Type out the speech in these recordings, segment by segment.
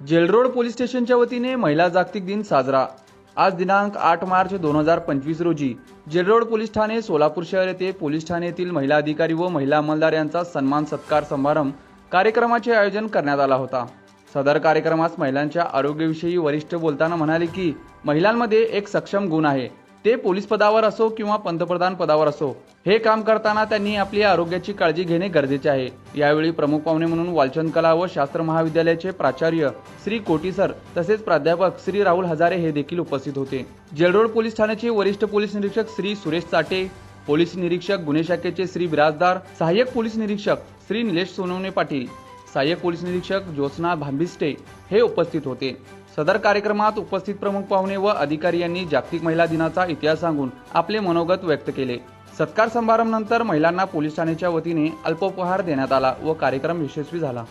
Jail Road police स्टेशनच्या वतीने महिला जागतिक दिन साजरा। आज दिनांक 8 मार्च 2025 रोजी जेलरोड पोलीस ठाणे सोलापूर शहर येथे पोलीस ठाणे येथील महिला अधिकारी व महिला अंमलदार यांचा सन्मान सत्कार समारंभ कार्यक्रमाचे आयोजन करण्यात आला होता। सदर कार्यक्रमास महिलांच्या आरोग्याविषयी वरिष्ठ बोलताना म्हणाले की महिलांमध्ये एक सक्षम गुण आहे, ते पोलीस पदावर असो किंवा पंतप्रधान पदावर असो, हे काम करताना त्यांनी आपली आरोग्याची काळजी घेणे गरजेचे आहे। यावेळी प्रमुख पाहुणे म्हणून वालचंद कला व शास्त्र महाविद्यालयाचे प्राचार्य श्री कोटी सर तसेच प्राध्यापक श्री राहुल हजारे हे देखील उपस्थित होते। जेलरोड पोलीस ठाण्याचे वरिष्ठ पोलीस निरीक्षक श्री सुरेश चाटे, पोलीस निरीक्षक गुन्हे शाखेचे श्री बिराजदार, सहाय्यक पोलीस निरीक्षक श्री निलेश सोनवणे पाटील, सहाय्यक पोलीस निरीक्षक ज्योत्स्ना भांबिस्टे हे उपस्थित होते। सदर कार्यक्रमात उपस्थित प्रमुख पाहुणे व अधिकारी यांनी जागतिक महिला दिनाचा इतिहास सांगून आपले मनोगत व्यक्त केले। सत्कार समारंभानंतर महिलांना पोलीस ठाण्याच्या वतीने अल्पोपहार देण्यात आला व कार्यक्रम यशस्वी झाला।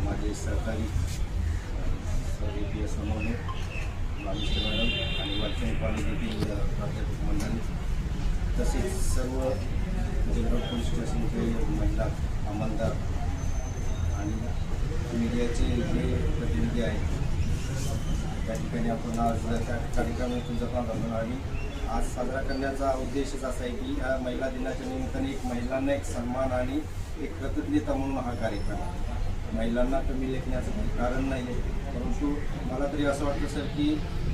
माझे सहकारी APS सोनवणे, भाविष्ट मॅडम आणि वालचंद कॉलेजेतील प्राध्यापक मंडळी तसेच सर्व जेलरोड पोलीस स्टेशनचे महिला अंमलदार आणि मीडियाचे जे प्रतिनिधी आहेत, त्या ठिकाणी आपण आज त्या कार्यक्रमातून जमा झालो आणि आज साजरा करण्याचा उद्देशच असा आहे की या महिला दिनाच्या निमित्ताने एक महिलांना एक सन्मान आणि एक कृतज्ञता म्हणून हा कार्यक्रम। महिलांना कमी लेखण्याचं काही कारण नाही आहे, परंतु मला तरी असं वाटतं सर की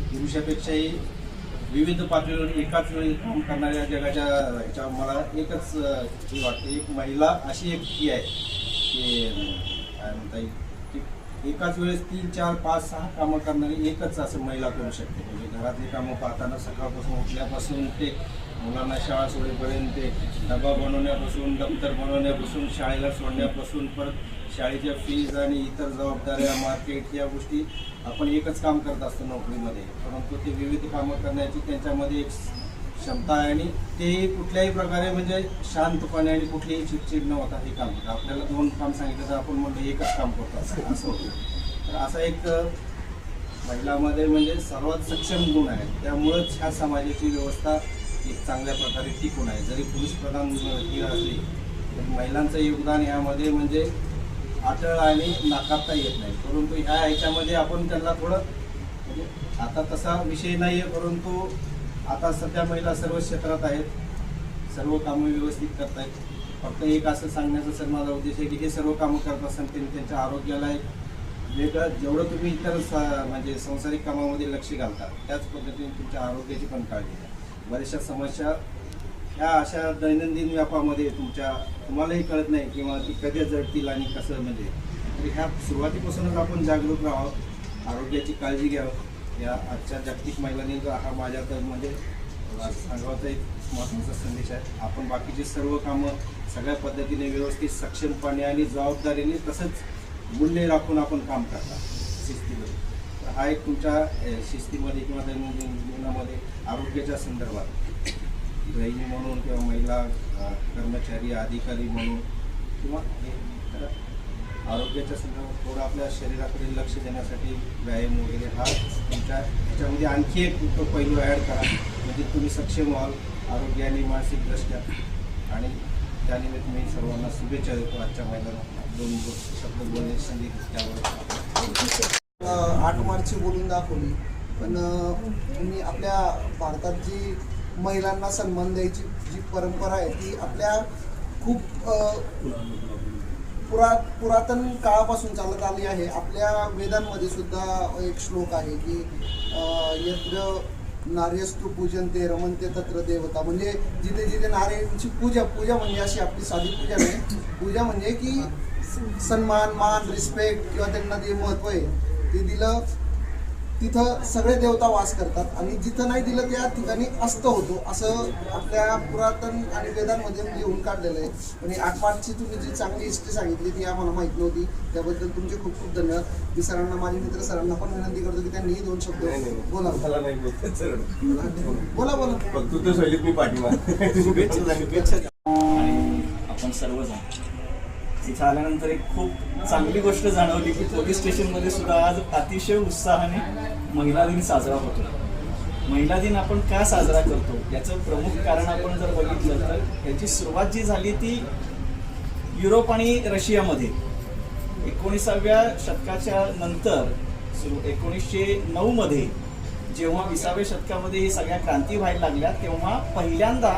पुरुषापेक्षाही विविध पातळीवर एकाच वेळी काम करणाऱ्या जगाच्या ह्याच्या मला एकच हे वाटतं, एक महिला अशी एक ही आहे की काय म्हणता येईल की एकाच वेळेस 3, 4, 5, 6 कामं करणारी एकच असं महिला करू शकते। म्हणजे घरातली कामं पाहताना सकाळपासून उठल्यापासून ते मुलांना शाळा सोडेपर्यंत, ते डबा बनवण्यापासून, दप्तर बनवण्यापासून, शाळेला सोडण्यापासून, परत शाळेच्या फीज आणि इतर जबाबदाऱ्या, मार्केट या गोष्टी आपण एकच काम करत असतो नोकरीमध्ये, परंतु ते विविध कामं करण्याची त्यांच्यामध्ये एक क्षमता आहे आणि तेही कुठल्याही प्रकारे म्हणजे शांतपणे आणि कुठलीही चिडचिड न होता हे काम करतात। आपल्याला 2 काम सांगितलं तर आपण म्हणतो एकच काम करतो असं होतं। तर असा एक महिलांमध्ये म्हणजे सर्वात सक्षम गुण आहे, त्यामुळंच ह्या समाजाची व्यवस्था एक चांगल्या प्रकारे टिकून आहे। जरी पुरुष प्रधान ही असली तरी महिलांचं योगदान यामध्ये म्हणजे अटळ आणि नाकारता येत नाही, परंतु ह्या ह्याच्यामध्ये आपण त्यांना थोडं म्हणजे आता तसा विषय नाही आहे, परंतु आता सध्या महिला सर्व क्षेत्रात आहेत, सर्व कामं व्यवस्थित करत आहेत। फक्त एक असं सांगण्याचा सर माझा उद्देश आहे की हे सर्व कामं करत असताना त्यांनी त्यांच्या आरोग्याला एक वेगळं जेवढं तुम्ही इतर म्हणजे सांसारिक कामामध्ये लक्ष घालता त्याच पद्धतीने तुमच्या आरोग्याची पण काळजी घ्या। बऱ्याचशा समस्या ह्या अशा दैनंदिन व्यापामध्ये तुम्हालाही कळत नाही किंवा ती कधी जडतील आणि कसं म्हणजे तर ह्या सुरुवातीपासूनच आपण जागरूक राहावं, आरोग्याची काळजी घ्यावं। या आजच्या जागतिक महिला दिन हा माझ्या म्हणजे सांगावाचा एक महत्त्वाचा संदेश आहे। आपण बाकीचे सर्व कामं सगळ्या पद्धतीने व्यवस्थित सक्षमपणे आणि जबाबदारीने तसंच मूल्य राखून आपण काम करता शिस्तीमध्ये। तर हा एक तुमच्या शिस्तीमध्ये किंवा दैनंदिन जीवनामध्ये आरोग्याच्या संदर्भात गृहिणी म्हणून किंवा महिला कर्मचारी अधिकारी म्हणून किंवा आरोग्याच्या संदर्भात थोडं आपल्या शरीराकडे लक्ष देण्यासाठी व्यायाम वगैरे हा तुमच्या ह्याच्यामध्ये आणखी एक पैलू ॲड करा, म्हणजे तुम्ही सक्षम व्हाल आरोग्याने मानसिकदृष्ट्या। आणि त्यानिमित्त मी सर्वांना शुभेच्छा देतो। आजच्या महिलांना 2 शब्द बोलण्याची संधी त्यावर 8 मार्चची बोलून दाखवली, पण तुम्ही आपल्या भारतात जी महिलांना सन्मान द्यायची जी परंपरा आहे ती आपल्या खूप पुरातन काळापासून चालत आली आहे। आपल्या वेदांमध्ये सुद्धा एक श्लोक आहे की यत्र नार्यस्तु पूजन्ते रमन्ते तत्र देवता, म्हणजे जिथे जिथे नार्यांची पूजा म्हणजे अशी आपली साधी पूजा नाही, पूजा म्हणजे की सन्मान, मान, रिस्पेक्ट किंवा त्यांना जे महत्त्व आहे ते दिलं, तिथं सगळे देवता वास करतात आणि जिथं नाही दिलं त्या ठिकाणी अस्त होतो, असं आपल्या पुरातन आणि वेदांमध्ये लिहून काढलेलं आहे। आणि 8 मार्चची तुम्ही जी चांगली हिस्ट्री सांगितली ती आम्हाला माहीत नव्हती, त्याबद्दल तुमचे खूप खूप धन्यवाद। मी सरांना, माझे मित्र सरांना पण विनंती करतो की त्यांनीही 2 शब्द बोला। बोला बोला फक्त तो शैलीत मी पाठिंबा आणि आपण सर्वजण. इथं आल्यानंतर एक खूप चांगली गोष्ट जाणवली की पोलीस स्टेशनमध्ये सुद्धा आज अतिशय उत्साहाने महिला दिन साजरा होतो. महिला दिन आपण का साजरा करतो याचं प्रमुख कारण आपण जर बघितलं तर याची सुरुवात जी झाली ती युरोप आणि रशियामध्ये 19व्या शतकाच्या नंतर 1909 मध्ये जेव्हा 20व्या शतकामध्ये ही सगळ्या क्रांती व्हायला लागल्या तेव्हा पहिल्यांदा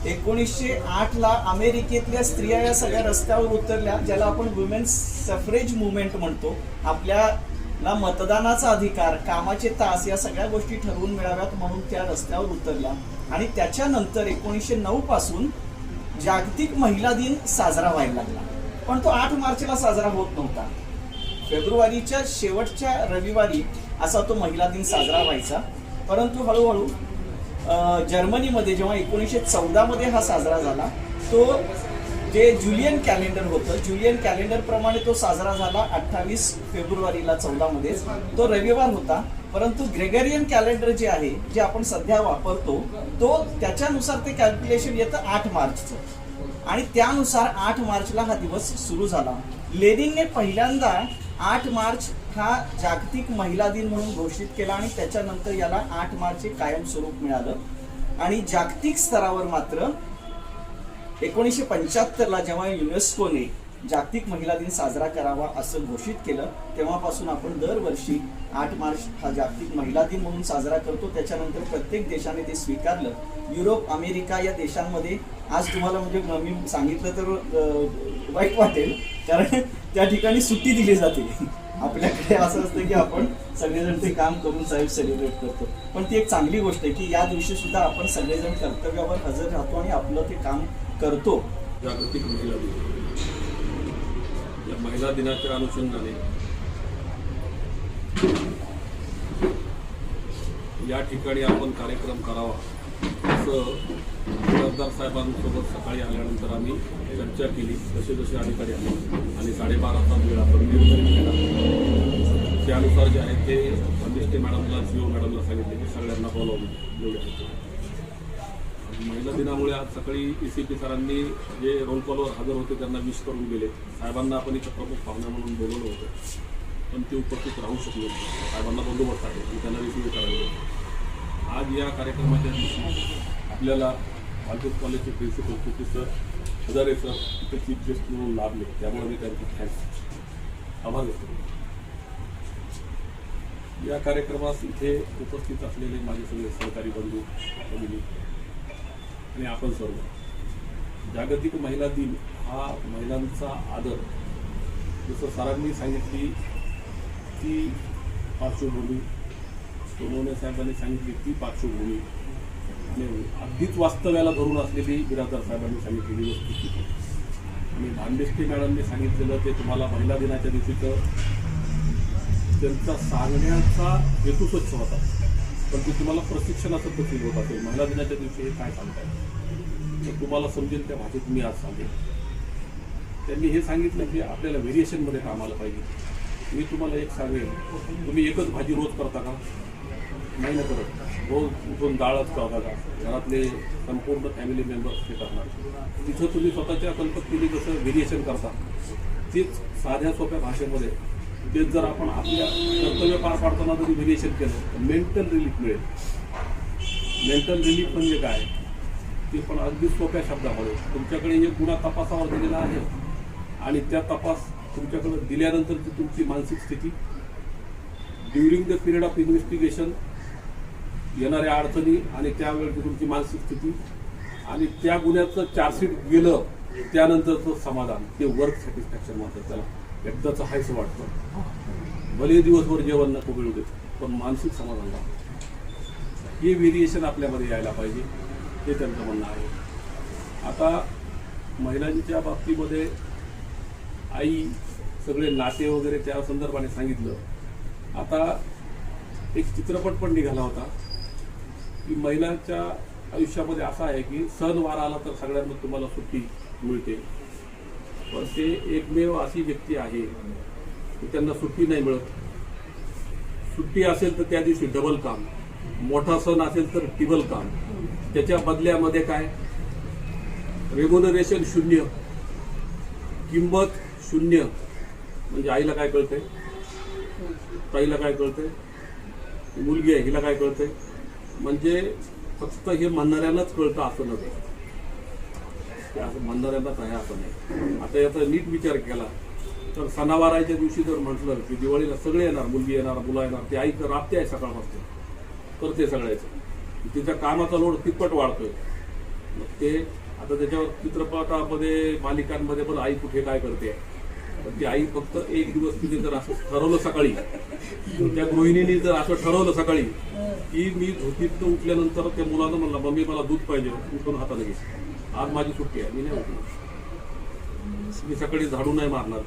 1908ला अमेरिकेतल्या स्त्रिया या सगळ्या रस्त्यावर उतरल्या, ज्याला आपण वुमेन्स सफरेज मुवमेंट म्हणतो. आपल्याला मतदानाचा अधिकार, कामाचे तास या सगळ्या गोष्टी ठरवून मिळाव्यात म्हणून त्या रस्त्यावर उतरल्या. आणि त्याच्यानंतर 1909 पासून जागतिक महिला दिन साजरा व्हायला लागला. पण तो 8 मार्चला साजरा होत नव्हता. फेब्रुवारीच्या शेवटच्या रविवारी असा तो महिला दिन साजरा व्हायचा. परंतु हळूहळू जर्मनीमध्ये जेव्हा 1914 मध्ये हा साजरा झाला, तो जे जुलियन कॅलेंडर होतं, जुलियन कॅलेंडर प्रमाणे तो साजरा झाला 28 फेब्रुवारीला 14 मध्ये. तो रविवार होता. परंतु ग्रेगरियन कॅलेंडर जे आहे, जे आपण सध्या वापरतो, तो त्याच्यानुसार ते कॅल्क्युलेशन येतं 8 मार्चचं. आणि त्यानुसार 8 मार्चला हा दिवस सुरू झाला. लेनिनने पहिल्यांदा 8 मार्च हा जागतिक महिला दिन म्हणून घोषित केला आणि त्याच्यानंतर याला 8 मार्च हे कायम स्वरूप मिळालं. आणि जागतिक स्तरावर मात्र 1975ला जेव्हा युनेस्कोने जागतिक महिला दिन साजरा करावा असं घोषित केलं, तेव्हापासून आपण दरवर्षी 8 मार्च हा जागतिक महिला दिन म्हणून साजरा करतो. त्याच्यानंतर प्रत्येक देशाने ते स्वीकारलं. युरोप, अमेरिका या देशांमध्ये आज तुम्हाला म्हणजे मी सांगितलं तर वाईट वाटेल, कारण त्या ठिकाणी सुट्टी दिली जाते. आपल्याकडे असं असतं की आपण सगळेजण ते काम करून साहेब सेलिब्रेट करतो. पण ती एक चांगली गोष्ट आहे की या दिवशी सुद्धा आपण सगळेजण कर्तव्यावर हजर राहतो आणि आपलं ते काम करतो. जागतिक महिला दिन, या महिला दिनाच्या अनुषंगाने या ठिकाणी आपण कार्यक्रम करावा असं खासदार साहेबांसोबत सकाळी आल्यानंतर आम्ही चर्चा केली. जसे जसे अधिकारी आले आणि 12:30चा वेळ आपण निर्धारित केला. त्यानुसार जे आहे ते बंदिष्टे मॅडमला, सीओ मॅडमला सांगितले की सगळ्यांना बोलावून घेऊया. महिला दिनामुळे आज सकाळी ECP सरांनी जे रोल कॉलवर हजर होते त्यांना विश करून गेले. साहेबांना आपण इथं प्रमुख पाहुण्या म्हणून बोलवलं होतं, पण ते उपस्थित राहू शकले नाही. साहेबांना बंदोबस्त आहे की त्यांना रिसिव्ह करायला. आज या कार्यक्रमाच्या दिवशी आपल्याला आलतेज कॉलेजचे प्रिन्सिपल प्रोफेसर हजारे सर इथे चीफ गेस्ट म्हणून लाभले, त्यामुळे मी त्यांचे थँक्स आभार व्यक्त करतो. या कार्यक्रमास इथे उपस्थित असलेले माझे सगळे सहकारी बंधू भगिनी आणि आपण सर्व, जागतिक महिला दिन हा महिलांचा आदर, जसं सरांनी सांगितली ती पार्श्वभूमी, सोनवणे साहेबांनी सांगितली ती पार्श्वभूमी, आणि अगदीच वास्तव्याला धरून असलेली बिराजदार साहेबांनी सांगितलेली वस्तुस्थिती, आणि भांडेष्टे मॅडमने सांगितलेलं ते तुम्हाला महिला दिनाच्या दिवशीचं त्यांचा सांगण्याचा हेतू स्वच्छ होता, पण ते तुम्हाला प्रशिक्षणाचं प्रतीक होत असेल. महिला दिनाच्या दिवशी हे काय सांगताय तर तुम्हाला समजेल त्या भाषेत मी आज सांगेन. त्यांनी हे सांगितलं की आपल्याला व्हेरिएशनमध्ये काम आलं पाहिजे. मी तुम्हाला एक सांगेन, तुम्ही एकच भाजी रोज करता का? नाही ना करत. रोज उठून डाळच करता का? घरातले संपूर्ण फॅमिली मेंबर्स ते करणार. तिथं तुम्ही स्वतःच्या कल्पकतेने जसं व्हेरिएशन करता, तेच साध्या सोप्या भाषेमध्ये तेच जर आपण आपल्या कर्तव्य पार पाडताना जरी व्हेरिएशन केलं तर मेंटल रिलीफ मिळेल. मेंटल रिलीफ म्हणजे काय ते पण अगदी सोप्या शब्दामध्ये, तुमच्याकडे एक गुन्हा तपासावर दिलेला आहे आणि त्या तपास तुमच्याकडे दिल्यानंतरची तुमची मानसिक स्थिती, during the period of investigation येणाऱ्या अडचणी आणि त्यावेळेची तुमची मानसिक स्थिती, आणि त्या गुन्ह्याचं चार्जशीट गेलं त्यानंतरचं समाधान, ते वर्क सॅटिस्फॅक्शन म्हणतात त्याला. एकदाचं हायचं वाटतं, भले दिवसभर जेवण नको मिळू देत, पण मानसिक समाधान लागतं. हे व्हेरिएशन आपल्यामध्ये यायला पाहिजे, हे त्यांचं म्हणणं आहे. आता महिलांच्या बाबतीमध्ये आई, सगळे नाते वगैरे त्या संदर्भाने सांगितलं. आता एक चित्रपट पण निघाला होता की महिलांच्या आयुष्यामध्ये असं आहे की सण वार आला तर सगळ्यांना तुम्हाला सुट्टी मिळते, पण ते एकमेव अशी व्यक्ती आहे की त्यांना सुट्टी नाही मिळत. सुट्टी असेल तर त्या दिवशी डबल काम, मोठा सण असेल तर टिबल काम, त्याच्या बदल्यामध्ये काय रेम्युनरेशन शून्य, किंमत शून्य म्हणजे आईला काय कळतंय, ताईला काय कळतंय, मुलगी आहे हिला काय कळतंय, म्हणजे फक्त हे म्हणणाऱ्यांनाच कळतं असं नव्हे, ते असं म्हणणाऱ्यांनाच आहे असं नाही. आता याचा नीट विचार केला तर सणावाराच्या दिवशी जर म्हटलं की दिवाळीला सगळे येणार, मुलगी येणार, मुलं येणार, ती आई राबते आहे सकाळपासून, करते सगळ्याचं, तिच्या कामाचा लोड तिप्पट वाढतोय. मग ते आता त्याच्यावर चित्रपटामध्ये मालिकांमध्ये पण आई कुठे काय करते, पण ती आई फक्त एक दिवस तिने जर असं ठरवलं सकाळी, त्या गृहिणीने जर असं ठरवलं सकाळी की मी झोपीतनं उठल्यानंतर त्या मुलानं म्हणला मम्मी मला दूध पाहिजे, उठून हाताने घे, आज माझी सुट्टी आहे, मी नाही उठणार, मी सकाळी झाडू नाही मारणार,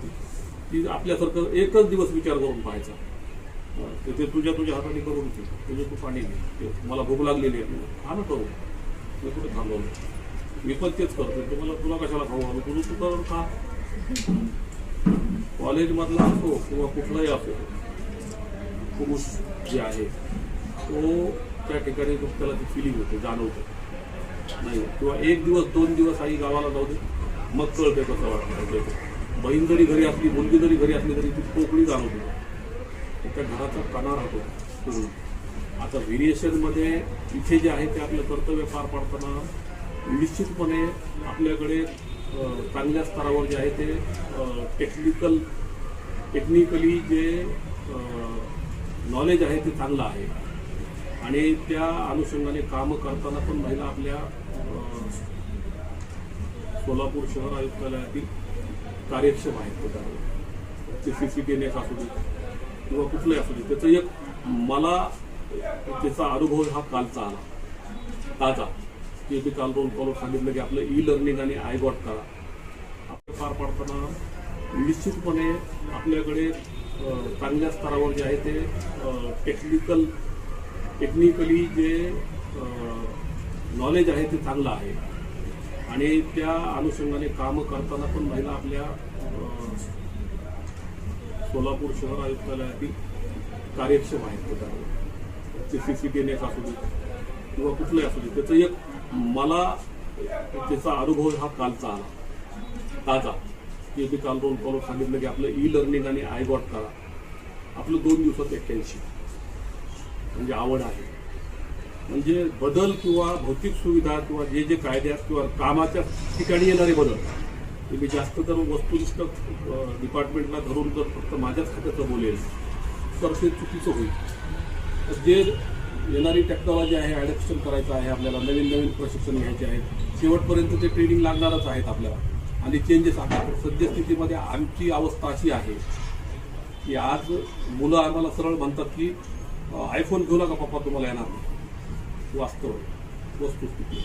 ती आपल्यासारखं एकच दिवस विचार करून पाहायचा, ते तुझ्या हाताने करून घे, तुझे तू पाणी घे, मला भूक लागलेली आहे, हा ना करू, मी कुठे थांबवलं, मी पण तेच करतो, तुला कशाला खाऊ घालू, तुझं तू करून खा. कॉलेजमधला असो किंवा कुठलाही असो पुरुष जे आहे तो त्या ठिकाणी त्याला ती फिलिंग होते, जाणवतं नाही, किंवा एक दिवस 2 दिवस आई गावाला जाऊ दे, मग कळते कसं वाटतं. बहीण जरी घरी असली, मुलगी जरी घरी असली तरी ती पोकळी जाणवते, त्या घराचा कणा राहतो पूर्ण. आता व्हेरिएशनमध्ये इथे जे आहे ते आपलं कर्तव्य पार पाडताना निश्चितपणे आपल्याकडे चांगल्या स्तरावर जे आहे ते टेक्निकली जे नॉलेज आहे ते चांगलं आहे, आणि त्या अनुषंगाने कामं करताना पण महिला आपल्या सोलापूर शहर आयुक्तालयातील कार्यक्षम आहेत. ते CCTNS असू दे किंवा कुठलंही असू दे, त्याचं एक मला त्याचा अनुभव हा कालचा आला ताजा, की मी काल रोल कॉलवर सांगितलं की आपलं ई-लर्निंग आणि आयगॉट करा. आपलं पार पाडताना निश्चितपणे आपल्याकडे चांगल्या स्तरावर जे आहे ते टेक्निकली जे नॉलेज आहे ते चांगलं आहे, आणि त्या अनुषंगाने कामं करताना पण महिला आपल्या सोलापूर शहर आयुक्तालयातील कार्यक्षम आहेत. ते CCTNS असू दे किंवा कुठलंही असू दे, त्याचं एक मला त्याचा अनुभव हा कालचा आला ताजा, की मी काल रोल कॉलवर सांगितलं की आपलं ई-लर्निंग आणि आयगॉट करा. आपलं 2 दिवसात 81 म्हणजे आवड आहे, म्हणजे बदल किंवा भौतिक सुविधा किंवा जे कायद्यात किंवा कामाच्या ठिकाणी येणारे बदल, ते मी जास्त तर वस्तुनिष्ठ डिपार्टमेंटला धरून जर फक्त माझ्याच खात्याचं बोलेल तर ते चुकीचं होईल. जे येणारी टेक्नॉलॉजी आहे, ॲडॅप्शन करायचं आहे आपल्याला, नवीन प्रशिक्षण घ्यायचे आहे, शेवटपर्यंत ते ट्रेनिंग लागणारच आहेत आपल्याला, आणि चेंजेस आता सद्यस्थितीमध्ये आमची अवस्था अशी आहे की आज मुलं आम्हाला सरळ म्हणतात की आयफोन घेऊ नका पप्पा, तुम्हाला येणार नाही. वास्तव वस्तुस्थिती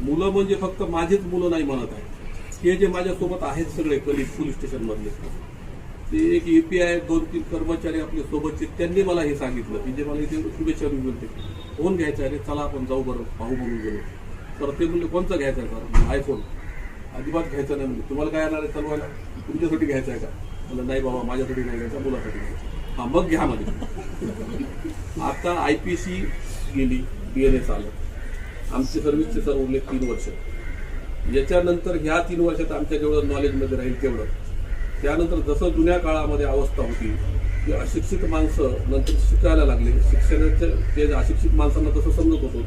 मुलं म्हणजे फक्त माझेच मुलं नाही म्हणत आहे, हे जे माझ्यासोबत आहेत सगळे कलिग पोलीस स्टेशनमधले, ते एक API 2-3 कर्मचारी आपले सोबतचे, त्यांनी मला हे सांगितलं की जे मला इथे शुभेच्छा देऊन गेले, फोन घ्यायचा आहे रे, चला आपण जाऊ बरं पाहू म्हणून गेलो. तर ते म्हणले कोणता घ्यायचा आहे सर, आयफोन. अजिबात घ्यायचा नाही म्हणजे, तुम्हाला काय येणार आहे चालवायला, तुमच्यासाठी घ्यायचा आहे का, मला नाही बाबा माझ्यासाठी नाही घ्यायचा, मुलासाठी घ्यायचा. हां मग घ्या मध्ये. आता IPC गेली, BNS आलं, आमची सर्व्हिसचे सर उरले 3 वर्ष. याच्यानंतर ह्या 3 वर्षात आमच्या जेवढं नॉलेजमध्ये राहील तेवढं. त्यानंतर जसं जुन्या काळामध्ये अवस्था होती की अशिक्षित माणसं नंतर शिकायला लागले, शिक्षणाच्या ते अशिक्षित माणसांना तसं समजत होतो,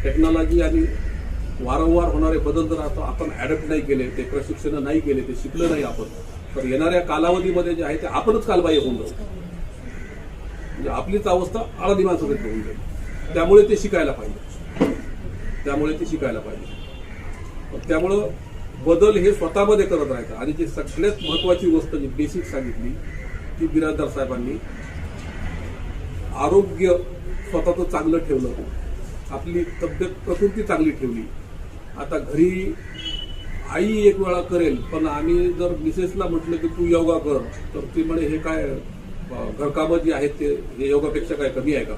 टेक्नॉलॉजी आणि वारंवार होणारे बदल जर आता आपण ॲडप्ट नाही केले, ते प्रशिक्षण नाही केले, ते शिकलं नाही आपण, तर येणाऱ्या कालावधीमध्ये जे आहे ते आपणच कालबाह्य होऊन जाऊ, म्हणजे आपलीच अवस्था आळादी माणसाकडे होऊन जाईल. त्यामुळे ते शिकायला पाहिजे. त्यामुळं बदल हे स्वतःमध्ये करत राहायचं. आणि जी सगळ्यात महत्वाची गोष्ट जी बेसिक सांगितली ती बिराजदार साहेबांनी, आरोग्य स्वतःचं चांगलं ठेवलं, आपली तब्येत प्रकृती चांगली ठेवली. आता घरी आई एक वेळा करेल, पण आम्ही जर मिसेसला म्हटलं की तू योगा कर, तर ती म्हणे हे काय घरकामं जी आहेत ते हे योगापेक्षा काय कमी आहे का,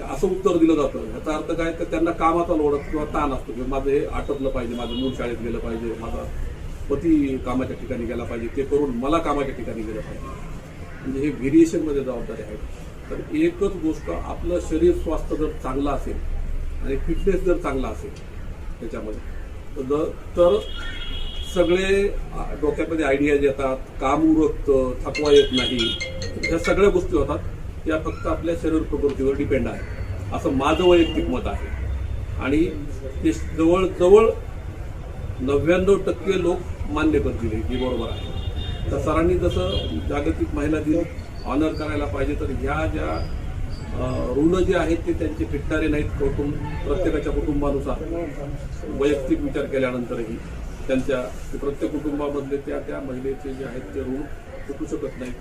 असं उत्तर दिलं जातं. याचा अर्थ काय, तर त्यांना कामाचा लोड किंवा ताण असतो किंवा माझं हे आटपलं पाहिजे, माझं मूल शाळेत गेलं पाहिजे, माझा पती कामाच्या ठिकाणी गेला पाहिजे, ते करून मला कामाच्या ठिकाणी गेलं पाहिजे. म्हणजे हे व्हेरिएशनमध्ये जबाबदारी आहे. तर एकच गोष्ट, आपलं शरीर स्वास्थ्य जर चांगलं असेल आणि फिटनेस जर चांगला असेल त्याच्यामध्ये, तर सगळे डोक्यामध्ये आयडियाज येतात, काम उरकतं, थकवा येत नाही, ह्या सगळ्या गोष्टी होतात या फक्त आपल्या शरीर प्रकृतीवर डिपेंड आहे असं माझं वैयक्तिक मत आहे. आणि ते जवळजवळ 99% लोक मान्य करतील की बरोबर आहे. तर सरांनी जसं जागतिक महिला दिन ऑनर करायला पाहिजे, तर ह्या ज्या ऋण जे आहेत ते त्यांचे फिटणारे नाहीत. प्रत्येकाच्या कुटुंबानुसार वैयक्तिक विचार केल्यानंतरही त्यांच्या प्रत्येक कुटुंबामधले त्या महिलेचे जे आहेत ते ऋण चुकू शकत नाहीत.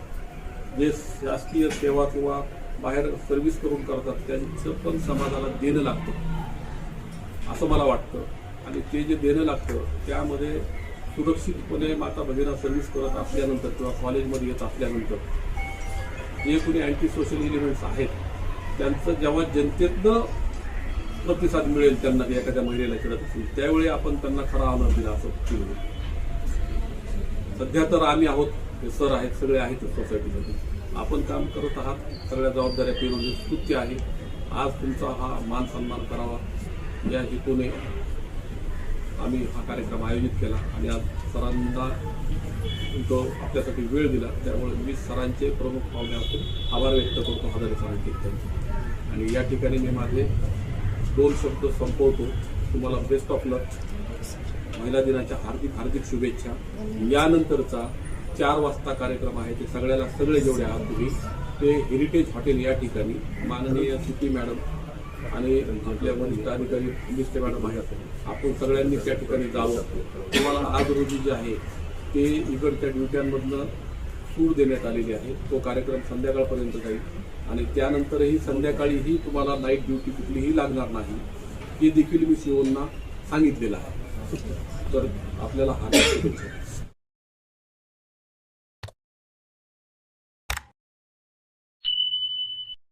जे शासकीय सेवा किंवा बाहेर सर्व्हिस करून करतात त्यांचं पण समाजाला देणं लागतं असं मला वाटतं. आणि ते जे देणं लागतं त्यामध्ये सुरक्षितपणे माता भगिनी सर्व्हिस करत असल्यानंतर किंवा कॉलेजमध्ये येत असल्यानंतर जे कोणी अँटी सोशल एलिमेंट्स आहेत त्यांचं जेव्हा जनतेतनं प्रतिसाद मिळेल त्यांना ते एखाद्या महिलेला करत असेल त्यावेळी आपण त्यांना खरा ऑनर दिला असं फील होईल. सध्या तर आम्ही आहोत, हे सर आहेत, सगळे आहेतच सोसायटीमध्ये. आपण काम करत आहात, सगळ्या जबाबदाऱ्या पेरून स्तुत्य आहे. आज तुमचा हा मान सन्मान करावा या हेतूने आम्ही हा कार्यक्रम आयोजित केला आणि आज सरांना तो आपल्यासाठी वेळ दिला त्यामुळे मी सरांचे प्रमुख पाहुणे असून आभार व्यक्त करतो हजारे सरांचे त्यांचे. आणि या ठिकाणी मी माझे 2 शब्द संपवतो. तुम्हाला बेस्ट ऑफ लक. महिला दिनाच्या हार्दिक हार्दिक शुभेच्छा. यानंतरचा 4 वाजता कार्यक्रम आहे ते सगळे जेवढे आहात तुम्ही ते हेरिटेज हॉटेल या ठिकाणी माननीय सिटी मॅडम आणि आपल्या वरिष्ठ अधिकारी मिस्टर मॅडम आहेत, आपण सगळ्यांनी त्या ठिकाणी जावं. तुम्हाला आज रोजी जे आहे ते इकडच्या ड्युट्यांमधनं सूट देण्यात आलेली आहे. तो कार्यक्रम संध्याकाळपर्यंत जाईल आणि त्यानंतरही संध्याकाळीही तुम्हाला नाईट ड्युटी कुठलीही लागणार नाही हे देखील मी सीओना सांगितलेलं आहे. तर आपल्याला हार्दिक शुभेच्छा.